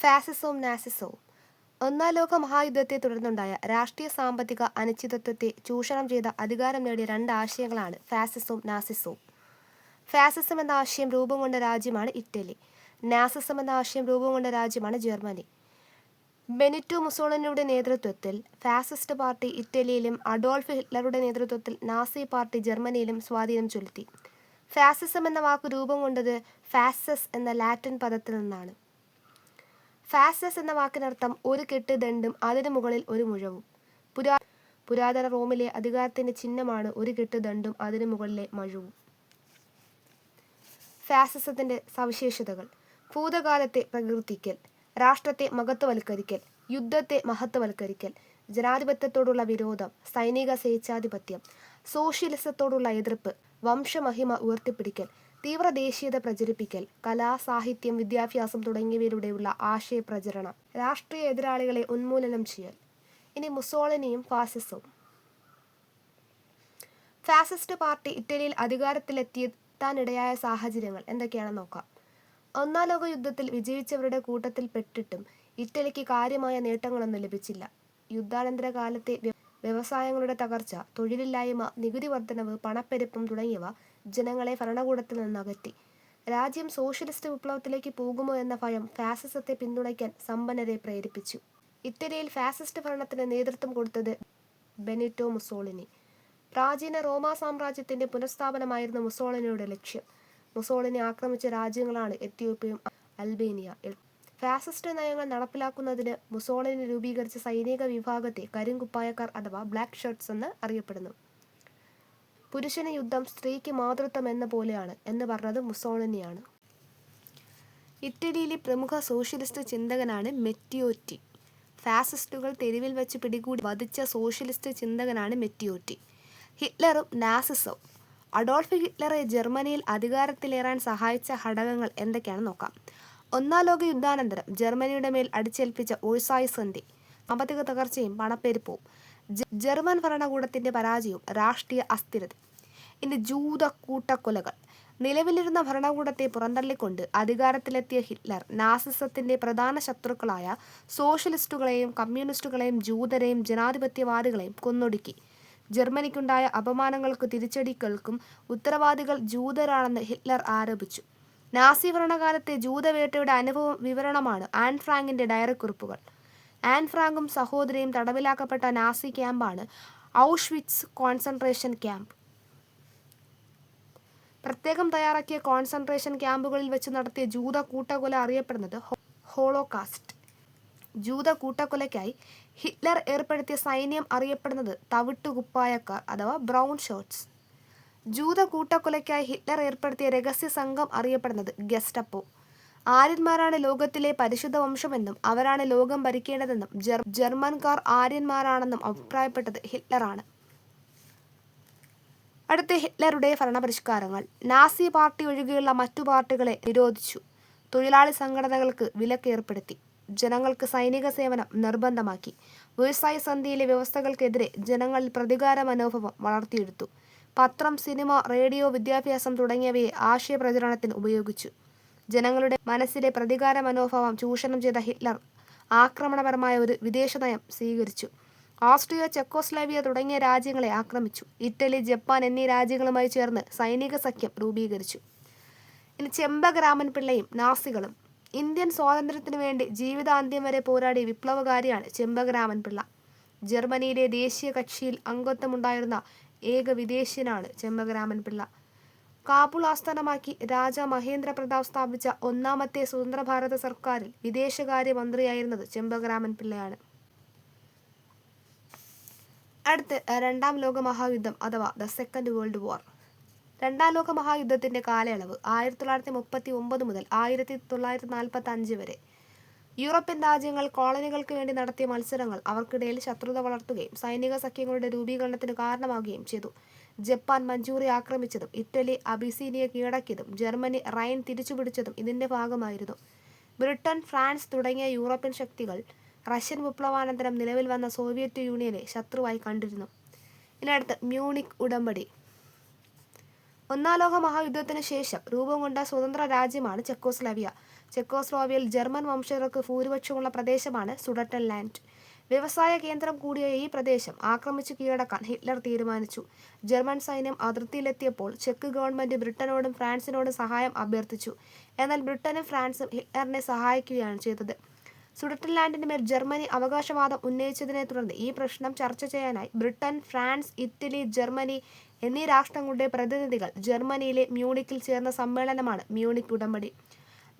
ഫാസിസവും നാസിസവും. ഒന്നാം ലോക മഹായുദ്ധത്തെ തുടർന്നുണ്ടായ രാഷ്ട്രീയ സാമ്പത്തിക അനിശ്ചിതത്വത്തെ ചൂഷണം ചെയ്ത അധികാരം നേടിയ രണ്ട് ആശയങ്ങളാണ് ഫാസിസവും നാസിസവും. ഫാസിസം എന്ന ആശയം രൂപം കൊണ്ട രാജ്യമാണ് ഇറ്റലി. നാസിസം എന്ന ആശയം രൂപം കൊണ്ട രാജ്യമാണ് ജർമ്മനി. ബെനിറ്റോ മുസോളിനിയുടെ നേതൃത്വത്തിൽ ഫാസിസ്റ്റ് പാർട്ടി ഇറ്റലിയിലും അഡോൾഫ് ഹിറ്റ്ലറുടെ നേതൃത്വത്തിൽ നാസി പാർട്ടി ജർമ്മനിയിലും സ്വാധീനം ചെലുത്തി. ഫാസിസം എന്ന വാക്ക് രൂപം കൊണ്ടത് ഫാസസ് എന്ന ലാറ്റിൻ പദത്തിൽ നിന്നാണ്. ഫാസസ് എന്ന വാക്കിനർത്ഥം ഒരു കെട്ട് ദണ്ടും അതിനു മുകളിൽ ഒരു മുഴവും. പുരാതന റോമിലെ അധികാരത്തിന്റെ ചിഹ്നമാണ് ഒരു കെട്ട് ദണ്ടും അതിനു മുകളിലെ മഴുവും. ഫാസിസത്തിന്റെ സവിശേഷതകൾ: ഭൂതകാലത്തെ പ്രകീർത്തിക്കൽ, രാഷ്ട്രത്തെ മഹത്വവൽക്കരിക്കൽ, യുദ്ധത്തെ മഹത്വവൽക്കരിക്കൽ, ജനാധിപത്യത്തോടുള്ള വിരോധം, സൈനിക സ്വേച്ഛാധിപത്യം, സോഷ്യലിസത്തോടുള്ള എതിർപ്പ്, വംശമഹിമ ഉയർത്തിപ്പിടിക്കൽ, തീവ്ര ദേശീയത പ്രചരിപ്പിക്കൽ, കല, സാഹിത്യം, വിദ്യാഭ്യാസം തുടങ്ങിയവയിലൂടെയുള്ള ആശയപ്രചരണം, രാഷ്ട്രീയ എതിരാളികളെ ഉന്മൂലനം ചെയ്യൽ. ഇനി മുസോളിനിയും ഫാസിസവും. ഫാസിസ്റ്റ് പാർട്ടി ഇറ്റലിയിൽ അധികാരത്തിലെത്താനിടയായ സാഹചര്യങ്ങൾ എന്തൊക്കെയാണെന്ന് നോക്കാം. ഒന്നാം ലോക യുദ്ധത്തിൽ വിജയിച്ചവരുടെ കൂട്ടത്തിൽ പെട്ടിട്ടും ഇറ്റലിക്ക് കാര്യമായ നേട്ടങ്ങളൊന്നും ലഭിച്ചില്ല. യുദ്ധാനന്തര കാലത്തെ വ്യവസായങ്ങളുടെ തകർച്ച, തൊഴിലില്ലായ്മ, നികുതി വർധനവ്, പണപ്പെരുപ്പം തുടങ്ങിയവ ജനങ്ങളെ ഭരണകൂടത്തിൽ നിന്നകറ്റി. രാജ്യം സോഷ്യലിസ്റ്റ് വിപ്ലവത്തിലേക്ക് പോകുമോ എന്ന ഭയം ഫാസിസത്തെ പിന്തുണയ്ക്കാൻ സമ്പന്നരെ പ്രേരിപ്പിച്ചു. ഇറ്റലിയിൽ ഫാസിസ്റ്റ് ഭരണത്തിന് നേതൃത്വം കൊടുത്തത് ബെനിറ്റോ മുസോളിനി. പ്രാചീന റോമാ സാമ്രാജ്യത്തിന്റെ പുനഃസ്ഥാപനമായിരുന്നു മുസോളിനിയുടെ ലക്ഷ്യം. മുസോളിനി ആക്രമിച്ച രാജ്യങ്ങളാണ് എത്യോപ്യയും അൽബേനിയ. ഫാസിസ്റ്റ് നയങ്ങൾ നടപ്പിലാക്കുന്നതിന് മുസോളിനി രൂപീകരിച്ച സൈനിക വിഭാഗത്തെ കരിങ്കുപ്പായക്കാർ അഥവാ ബ്ലാക്ക് ഷർട്ട്സ് എന്ന് അറിയപ്പെടുന്നു. പുരുഷന് യുദ്ധം, സ്ത്രീക്ക് മാതൃത്വം എന്ന പോലെയാണ് എന്ന് പറഞ്ഞത് മുസോളിനിയാണ്. ഇറ്റലിയിലെ പ്രമുഖ സോഷ്യലിസ്റ്റ് ചിന്തകനാണ് മെറ്റിയോറ്റി. ഫാസിസ്റ്റുകൾ തെരുവിൽ വെച്ച് പിടികൂടി വധിച്ച സോഷ്യലിസ്റ്റ് ചിന്തകനാണ് മെറ്റിയോറ്റി. ഹിറ്റ്ലറും നാസിസവും. അഡോൾഫ് ഹിറ്റ്ലറെ ജർമ്മനിയിൽ അധികാരത്തിലേറാൻ സഹായിച്ച ഘടകങ്ങൾ എന്തൊക്കെയാണെന്ന് നോക്കാം. ഒന്നാം ലോക യുദ്ധാനന്തരം ജർമ്മനിയുടെ മേൽ അടിച്ചേൽപ്പിച്ച വേഴ്സായ് സന്ധി, സാമ്പത്തിക തകർച്ചയും പണപ്പെരുപ്പവും, ജർമ്മൻ ഭരണകൂടത്തിന്റെ പരാജയവും, രാഷ്ട്രീയ അസ്ഥിരത. ഇനി ജൂത കൂട്ടക്കൊലകൾ. നിലവിലിരുന്ന ഭരണകൂടത്തെ പുറന്തള്ളിക്കൊണ്ട് അധികാരത്തിലെത്തിയ ഹിറ്റ്ലർ നാസിസത്തിന്റെ പ്രധാന ശത്രുക്കളായ സോഷ്യലിസ്റ്റുകളെയും കമ്മ്യൂണിസ്റ്റുകളെയും ജൂതരെയും ജനാധിപത്യവാദികളെയും കൊന്നൊടുക്കി. ജർമ്മനിക്കുണ്ടായ അപമാനങ്ങൾക്ക് തിരിച്ചടികൾക്കും ഉത്തരവാദികൾ ജൂതരാണെന്ന് ഹിറ്റ്ലർ ആരോപിച്ചു. നാസി ഭരണകാലത്തെ ജൂതവേട്ടയുടെ അനുഭവ വിവരണമാണ് ആൻ ഫ്രാങ്കിന്റെ ഡയറിക്കുറിപ്പുകൾ. ആൻ ഫ്രാങ്കും സഹോദരിയും തടവിലാക്കപ്പെട്ട നാസി ക്യാമ്പാണ് ഔഷ്വിറ്റ്സ് കോൺസെൻട്രേഷൻ ക്യാമ്പ്. പ്രത്യേകം തയ്യാറാക്കിയ കോൺസെൻട്രേഷൻ ക്യാമ്പുകളിൽ വെച്ച് നടത്തിയ ജൂത കൂട്ടക്കൊല അറിയപ്പെടുന്നത് ഹോളോകാസ്റ്റ്. ജൂത കൂട്ടക്കൊലയ്ക്കായി ഹിറ്റ്ലർ ഏർപ്പെടുത്തിയ സൈന്യം അറിയപ്പെടുന്നത് തവിട്ടുകുപ്പായക്കാർ അഥവാ ബ്രൗൺ ഷർട്ട്സ്. ജൂത കൂട്ടക്കൊലയ്ക്കായി ഹിറ്റ്ലർ ഏർപ്പെടുത്തിയ രഹസ്യ സംഘം അറിയപ്പെടുന്നത് ഗെസ്റ്റപ്പോ. ആര്യന്മാരാണ് ലോകത്തിലെ പരിശുദ്ധ വംശമെന്നും അവരാണ് ലോകം ഭരിക്കേണ്ടതെന്നും ജർമ്മൻകാർ ആര്യന്മാരാണെന്നും അഭിപ്രായപ്പെട്ടത് ഹിറ്റ്ലറാണ്. അടുത്ത ഹിറ്റ്ലറുടെ ഭരണപരിഷ്കാരങ്ങൾ. നാസി പാർട്ടി ഒഴികെയുള്ള മറ്റു പാർട്ടികളെ നിരോധിച്ചു. തൊഴിലാളി സംഘടനകൾക്ക് വിലക്ക് ഏർപ്പെടുത്തി. ജനങ്ങൾക്ക് സൈനിക സേവനം നിർബന്ധമാക്കി. വേഴ്സായ് സന്ധിയിലെ വ്യവസ്ഥകൾക്കെതിരെ ജനങ്ങളിൽ പ്രതികാര മനോഭാവം വളർത്തിയെടുത്തു. പത്രം, സിനിമ, റേഡിയോ, വിദ്യാഭ്യാസം തുടങ്ങിയവയെ ആശയപ്രചരണത്തിന് ഉപയോഗിച്ചു. ജനങ്ങളുടെ മനസ്സിലെ പ്രതികാര മനോഭാവം ചൂഷണം ചെയ്ത ഹിറ്റ്ലർ ആക്രമണപരമായ ഒരു വിദേശ നയം സ്വീകരിച്ചു. ഓസ്ട്രിയ, ചെക്കോസ്ലോവാക്യ തുടങ്ങിയ രാജ്യങ്ങളെ ആക്രമിച്ചു. ഇറ്റലി, ജപ്പാൻ എന്നീ രാജ്യങ്ങളുമായി ചേർന്ന് സൈനിക സഖ്യം രൂപീകരിച്ചു. ഇനി ചെമ്പകരാമൻ പിള്ളയും നാസികളും. ഇന്ത്യൻ സ്വാതന്ത്ര്യത്തിനു വേണ്ടി ജീവിതാന്ത്യം വരെ പോരാടിയ വിപ്ലവകാരിയാണ് ചെമ്പകരാമൻ പിള്ള. ജർമ്മനിയിലെ ദേശീയ കക്ഷിയിൽ അംഗത്വമുണ്ടായിരുന്ന ഏക വിദേശിയനാണ് ചെമ്പകരാമൻ പിള്ള. കാബൂൾ ആസ്ഥാനമാക്കി രാജാ മഹേന്ദ്ര പ്രതാപ് സ്ഥാപിച്ച ഒന്നാമത്തെ സ്വതന്ത്ര ഭാരത സർക്കാരിൽ വിദേശകാര്യ മന്ത്രിയായിരുന്നത് ചെമ്പകരാമൻ പിള്ളയാണ്. അടുത്ത് രണ്ടാം ലോക മഹായുദ്ധം അഥവാ ദ സെക്കൻഡ് വേൾഡ് വാർ. രണ്ടാം ലോക മഹായുദ്ധത്തിന്റെ കാലയളവ് 1939 മുതൽ 1945 വരെ. യൂറോപ്യൻ രാജ്യങ്ങൾ കോളനികൾക്ക് വേണ്ടി നടത്തിയ മത്സരങ്ങൾ അവർക്കിടയിൽ ശത്രുത വളർത്തുകയും സൈനിക സഖ്യങ്ങളുടെ രൂപീകരണത്തിന് കാരണമാവുകയും ചെയ്തു. ജപ്പാൻ മഞ്ചൂറിയ ആക്രമിച്ചതും ഇറ്റലി അബിസീനിയ കീഴടക്കിയതും ജർമ്മനി റൈൻ തിരിച്ചുപിടിച്ചതും ഇതിന്റെ ഭാഗമായിരുന്നു. ബ്രിട്ടൻ, ഫ്രാൻസ് തുടങ്ങിയ യൂറോപ്യൻ ശക്തികൾ റഷ്യൻ വിപ്ലവാനന്തരം നിലവിൽ വന്ന സോവിയറ്റ് യൂണിയനെ ശത്രുവായി കണ്ടിരുന്നു. ഇതിനടുത്ത് മ്യൂണിക് ഉടമ്പടി. ഒന്നാം ലോക മഹായുദ്ധത്തിന് ശേഷം രൂപം കൊണ്ട സ്വതന്ത്ര രാജ്യമാണ് ചെക്കോസ്ലോവാക്യ. ചെക്കോസ്ലോവാക്യയിൽ ജർമ്മൻ വംശജർക്ക് ഭൂരിപക്ഷമുള്ള പ്രദേശമാണ് സുഡറ്റൻലാൻഡ്. വ്യവസായ കേന്ദ്രം കൂടിയ ഈ പ്രദേശം ആക്രമിച്ചു കീഴടക്കാൻ ഹിറ്റ്ലർ തീരുമാനിച്ചു. ജർമ്മൻ സൈന്യം അതിർത്തിയിലെത്തിയപ്പോൾ ചെക്ക് ഗവൺമെന്റ് ബ്രിട്ടനോടും ഫ്രാൻസിനോടും സഹായം അഭ്യർത്ഥിച്ചു. എന്നാൽ ബ്രിട്ടനും ഫ്രാൻസും ഹിറ്റ്ലറിനെ സഹായിക്കുകയാണ് ചെയ്തത്. സുഡറ്റൻലാൻഡിന് മേൽ ജർമ്മനി അവകാശവാദം ഉന്നയിച്ചതിനെ തുടർന്ന് ഈ പ്രശ്നം ചർച്ച ചെയ്യാനായി ബ്രിട്ടൻ, ഫ്രാൻസ്, ഇറ്റലി, ജർമ്മനി എന്നീ രാഷ്ട്രങ്ങളുടെ പ്രതിനിധികൾ ജർമ്മനിയിലെ മ്യൂണിക്കിൽ ചേർന്ന സമ്മേളനമാണ് മ്യൂണിക് ഉടമ്പടി.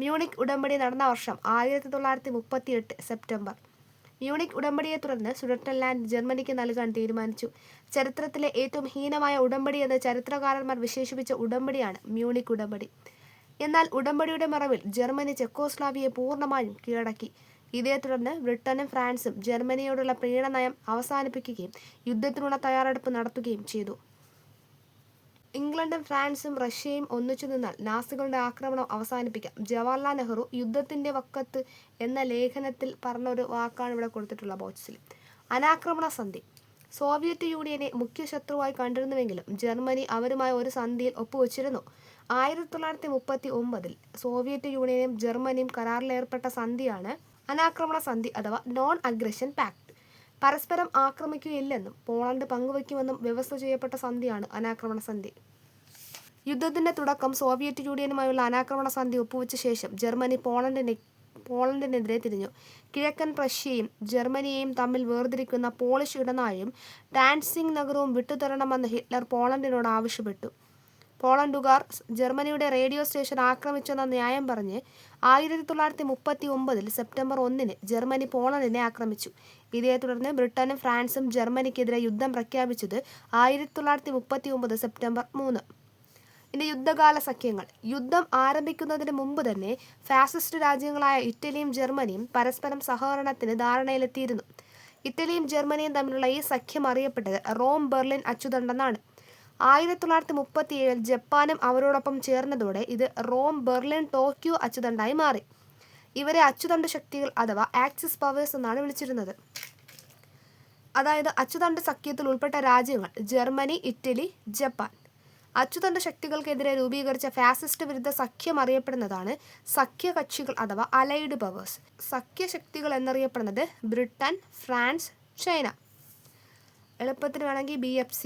മ്യൂണിക് ഉടമ്പടി നടന്ന വർഷം 1938 സെപ്റ്റംബർ. മ്യൂണിക് ഉടമ്പടിയെ തുടർന്ന് സുഡറ്റൻലാൻഡ് ജർമ്മനിക്ക് നൽകാൻ തീരുമാനിച്ചു. ചരിത്രത്തിലെ ഏറ്റവും ഹീനമായ ഉടമ്പടി എന്ന് ചരിത്രകാരന്മാർ വിശേഷിപ്പിച്ച ഉടമ്പടിയാണ് മ്യൂണിക് ഉടമ്പടി. എന്നാൽ ഉടമ്പടിയുടെ മറവിൽ ജർമ്മനി ചെക്കോസ്ലോവാക്യയെ പൂർണ്ണമായും കീഴടക്കി. ഇതേ തുടർന്ന് ബ്രിട്ടനും ഫ്രാൻസും ജർമ്മനിയോടുള്ള പ്രീണനയം അവസാനിപ്പിക്കുകയും യുദ്ധത്തിനുള്ള തയ്യാറെടുപ്പ് നടത്തുകയും ചെയ്തു. ഇംഗ്ലണ്ടും ഫ്രാൻസും റഷ്യയും ഒന്നിച്ചു നിന്നാൽ നാസികളുടെ ആക്രമണം അവസാനിപ്പിക്കാം. ജവഹർലാൽ നെഹ്റു യുദ്ധത്തിന്റെ വക്കത്ത് എന്ന ലേഖനത്തിൽ പറഞ്ഞൊരു വാക്കാണ് ഇവിടെ കൊടുത്തിട്ടുള്ള ബോക്സിൽ. അനാക്രമണ സന്ധി. സോവിയറ്റ് യൂണിയനെ മുഖ്യ ശത്രുവായി കണ്ടിരുന്നുവെങ്കിലും ജർമ്മനി അവരുമായി ഒരു സന്ധിയിൽ ഒപ്പുവച്ചിരുന്നു. 1939 സോവിയറ്റ് യൂണിയനും ജർമ്മനിയും കരാറിലേർപ്പെട്ട സന്ധിയാണ് അനാക്രമണ സന്ധി അഥവാ നോൺ അഗ്രഷൻ പാക്ട്. പരസ്പരം ആക്രമിക്കുകയില്ലെന്നും പോളണ്ട് പങ്കുവയ്ക്കുമെന്നും വ്യവസ്ഥ ചെയ്യപ്പെട്ട സന്ധിയാണ് അനാക്രമണ സന്ധി. യുദ്ധത്തിന്റെ തുടക്കം സോവിയറ്റ് യൂണിയനുമായുള്ള അനാക്രമണ സന്ധി ഒപ്പുവെച്ച ശേഷം ജർമ്മനി പോളണ്ടിനെതിരെ തിരിഞ്ഞു. കിഴക്കൻ പ്രഷ്യയും ജർമ്മനിയെയും തമ്മിൽ വേർതിരിക്കുന്ന പോളിഷ് ഇടനാഴിയും ഡാൻസിംഗ് നഗരവും വിട്ടുതരണമെന്ന് ഹിറ്റ്ലർ പോളണ്ടിനോട് ആവശ്യപ്പെട്ടു. പോളണ്ടുകാർ ജർമ്മനിയുടെ റേഡിയോ സ്റ്റേഷൻ ആക്രമിച്ചെന്ന ന്യായം പറഞ്ഞ് 1939 സെപ്റ്റംബർ 1 ജർമ്മനി പോളണ്ടിനെ ആക്രമിച്ചു. ഇതേ തുടർന്ന് ബ്രിട്ടനും ഫ്രാൻസും ജർമ്മനിക്കെതിരെ യുദ്ധം പ്രഖ്യാപിച്ചത് 1939 സെപ്റ്റംബർ 3. ഇനി യുദ്ധകാല സഖ്യങ്ങൾ. യുദ്ധം ആരംഭിക്കുന്നതിന് മുമ്പ് തന്നെ ഫാസിസ്റ്റ് രാജ്യങ്ങളായ ഇറ്റലിയും ജർമ്മനിയും പരസ്പരം സഹകരണത്തിന് ധാരണയിലെത്തിയിരുന്നു. ഇറ്റലിയും ജർമ്മനിയും തമ്മിലുള്ള ഈ സഖ്യം അറിയപ്പെട്ടത് റോം ബെർലിൻ അച്ചുതണ്ടെന്നാണ്. 1937 ജപ്പാനും അവരോടൊപ്പം ചേർന്നതോടെ ഇത് റോം ബെർലിൻ ടോക്കിയോ അച്ചുതണ്ടായി മാറി. ഇവരെ അച്ചുതണ്ട് ശക്തികൾ അഥവാ ആക്സിസ് പവേഴ്സ് എന്നാണ് വിളിച്ചിരുന്നത്. അതായത് അച്ചുതണ്ട് സഖ്യത്തിൽ ഉൾപ്പെട്ട രാജ്യങ്ങൾ ജർമ്മനി, ഇറ്റലി, ജപ്പാൻ. അച്ചുതണ്ട് ശക്തികൾക്കെതിരെ രൂപീകരിച്ച ഫാസിസ്റ്റ് വിരുദ്ധ സഖ്യം അറിയപ്പെടുന്നതാണ് സഖ്യകക്ഷികൾ അഥവാ അലൈഡ് പവേഴ്സ്. സഖ്യശക്തികൾ എന്നറിയപ്പെടുന്നത് ബ്രിട്ടൻ, ഫ്രാൻസ്, ചൈന. എളുപ്പത്തിന് വേണമെങ്കിൽ BFC.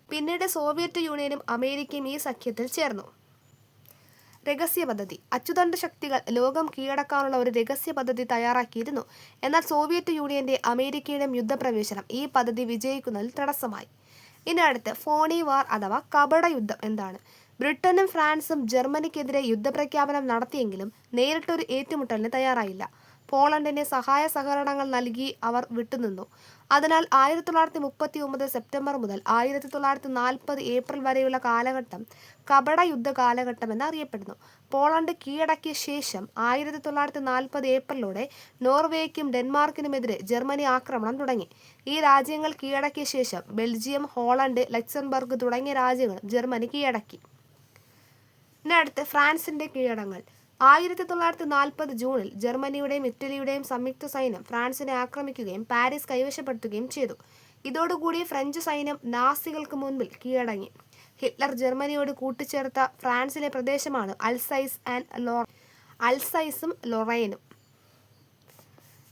പിന്നീട് സോവിയറ്റ് യൂണിയനും അമേരിക്കയും ഈ സഖ്യത്തിൽ ചേർന്നു. രഹസ്യ പദ്ധതി. അച്ചുതണ്ട് ശക്തികൾ ലോകം കീഴടക്കാനുള്ള ഒരു രഹസ്യ പദ്ധതി തയ്യാറാക്കിയിരുന്നു. എന്നാൽ സോവിയറ്റ് യൂണിയന്റെ അമേരിക്കയുടെയും യുദ്ധപ്രവേശനം ഈ പദ്ധതി വിജയിക്കുന്നതിൽ തടസ്സമായി. ഇനി അടുത്ത് ഫോണി വാർ അഥവാ കപട യുദ്ധം എന്താണ്? ബ്രിട്ടനും ഫ്രാൻസും ജർമ്മനിക്കെതിരെ യുദ്ധപ്രഖ്യാപനം നടത്തിയെങ്കിലും നേരിട്ടൊരു ഏറ്റുമുട്ടലിന് തയ്യാറായില്ല. പോളണ്ടിന് സഹായ സഹകരണങ്ങൾ നൽകി അവർ വിട്ടുനിന്നു. അതിനാൽ 1939 സെപ്റ്റംബർ മുതൽ 1940 ഏപ്രിൽ വരെയുള്ള കാലഘട്ടം കപട യുദ്ധ കാലഘട്ടം എന്നറിയപ്പെടുന്നു. പോളണ്ട് കീഴടക്കിയ ശേഷം 1940 ഏപ്രിലോടെ നോർവേയ്ക്കും ഡെൻമാർക്കിനുമെതിരെ ജർമ്മനി ആക്രമണം തുടങ്ങി. ഈ രാജ്യങ്ങൾ കീഴടക്കിയ ശേഷം ബെൽജിയം, ഹോളണ്ട്, ലക്സംബർഗ് തുടങ്ങിയ രാജ്യങ്ങൾ ജർമ്മനി കീഴടക്കി. ഇനി അടുത്ത് ഫ്രാൻസിന്റെ കീഴടങ്ങൾ. 1940 ജൂണിൽ ജർമ്മനിയുടെയും ഇറ്റലിയുടെയും സംയുക്ത സൈന്യം ഫ്രാൻസിനെ ആക്രമിക്കുകയും പാരീസ് കൈവശപ്പെടുത്തുകയും ചെയ്തു. ഇതോടുകൂടി ഫ്രഞ്ച് സൈന്യം നാസികൾക്ക് മുൻപിൽ കീഴടങ്ങി. ഹിറ്റ്ലർ ജർമ്മനിയോട് കൂട്ടിച്ചേർത്ത ഫ്രാൻസിലെ പ്രദേശമാണ് അൽസൈസും ലൊറൈനും.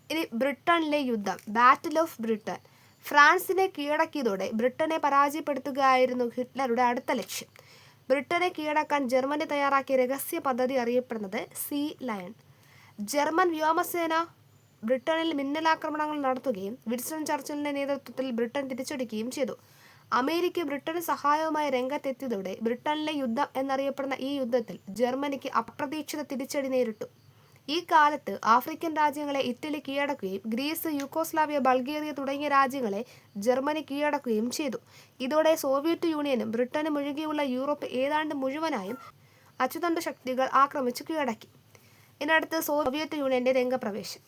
ഇനി ബ്രിട്ടനിലെ യുദ്ധം, ബാറ്റിൽ ഓഫ് ബ്രിട്ടൻ. ഫ്രാൻസിനെ കീഴടക്കിയതോടെ ബ്രിട്ടനെ പരാജയപ്പെടുത്തുകയായിരുന്നു ഹിറ്റ്ലറുടെ അടുത്ത ലക്ഷ്യം. ബ്രിട്ടനെ കീഴടക്കാൻ ജർമ്മനി തയ്യാറാക്കിയ രഹസ്യ പദ്ധതി അറിയപ്പെടുന്നത് സീ ലയൺ. ജർമ്മൻ വ്യോമസേന ബ്രിട്ടനിൽ മിന്നലാക്രമണങ്ങൾ നടത്തുകയും വിൻസ്റ്റൺ ചർച്ചിലിന്റെ നേതൃത്വത്തിൽ ബ്രിട്ടൻ തിരിച്ചടിക്കുകയും ചെയ്തു. അമേരിക്ക ബ്രിട്ടന് സഹായവുമായി രംഗത്തെത്തിയതോടെ ബ്രിട്ടനിലെ യുദ്ധം എന്നറിയപ്പെടുന്ന ഈ യുദ്ധത്തിൽ ജർമ്മനിക്ക് അപ്രതീക്ഷിത തിരിച്ചടി നേരിട്ടു. ഈ കാലത്ത് ആഫ്രിക്കൻ രാജ്യങ്ങളെ ഇറ്റലി കീഴടക്കുകയും ഗ്രീസ്, യൂഗോസ്ലാവിയ, ബൾഗേറിയ തുടങ്ങിയ രാജ്യങ്ങളെ ജർമ്മനി കീഴടക്കുകയും ചെയ്തു. ഇതോടെ സോവിയറ്റ് യൂണിയനും ബ്രിട്ടനും ഒഴികെയുള്ള യൂറോപ്പ് ഏതാണ്ട് മുഴുവനായും അച്ചുതണ്ട് ശക്തികൾ ആക്രമിച്ചു കീഴടക്കി. ഇതിനടുത്ത് സോവിയറ്റ് യൂണിയന്റെ രംഗപ്രവേശം.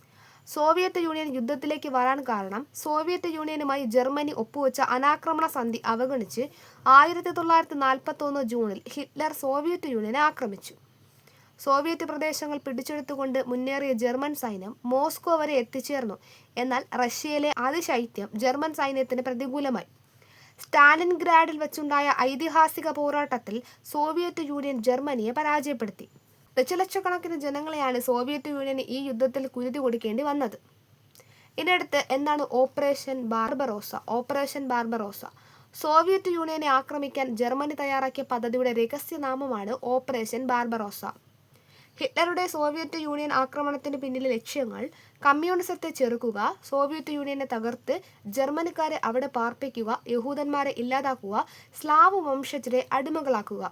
സോവിയറ്റ് യൂണിയൻ യുദ്ധത്തിലേക്ക് വരാൻ കാരണം സോവിയറ്റ് യൂണിയനുമായി ജർമ്മനി ഒപ്പുവെച്ച അനാക്രമണ സന്ധി അവഗണിച്ച് 1941 ജൂണിൽ ഹിറ്റ്ലർ സോവിയറ്റ് യൂണിയനെ ആക്രമിച്ചു. സോവിയറ്റ് പ്രദേശങ്ങൾ പിടിച്ചെടുത്തുകൊണ്ട് മുന്നേറിയ ജർമ്മൻ സൈന്യം മോസ്കോ വരെ എത്തിച്ചേർന്നു. എന്നാൽ റഷ്യയിലെ അതിശൈത്യം ജർമ്മൻ സൈന്യത്തിന് പ്രതികൂലമായി. സ്റ്റാലിൻഗ്രാഡിൽ വെച്ചുണ്ടായ ഐതിഹാസിക പോരാട്ടത്തിൽ സോവിയറ്റ് യൂണിയൻ ജർമ്മനിയെ പരാജയപ്പെടുത്തി. ദശലക്ഷക്കണക്കിന് ജനങ്ങളെയാണ് സോവിയറ്റ് യൂണിയന് ഈ യുദ്ധത്തിൽ കുരുതി കൊടുക്കേണ്ടി വന്നത്. ഇതിനടുത്ത് എന്താണ് ഓപ്പറേഷൻ ബാർബറോസ? സോവിയറ്റ് യൂണിയനെ ആക്രമിക്കാൻ ജർമ്മനി തയ്യാറാക്കിയ പദ്ധതിയുടെ രഹസ്യനാമമാണ് ഓപ്പറേഷൻ ബാർബറോസ. ഹിറ്റ്ലറുടെ സോവിയറ്റ് യൂണിയൻ ആക്രമണത്തിന് പിന്നിലെ ലക്ഷ്യങ്ങൾ കമ്മ്യൂണിസത്തെ ചെറുക്കുക, സോവിയറ്റ് യൂണിയനെ തകർത്ത് ജർമ്മനിക്കാരെ അവിടെ പാർപ്പിക്കുക, യഹൂദന്മാരെ ഇല്ലാതാക്കുക, സ്ലാവ് വംശജരെ അടിമകളാക്കുക.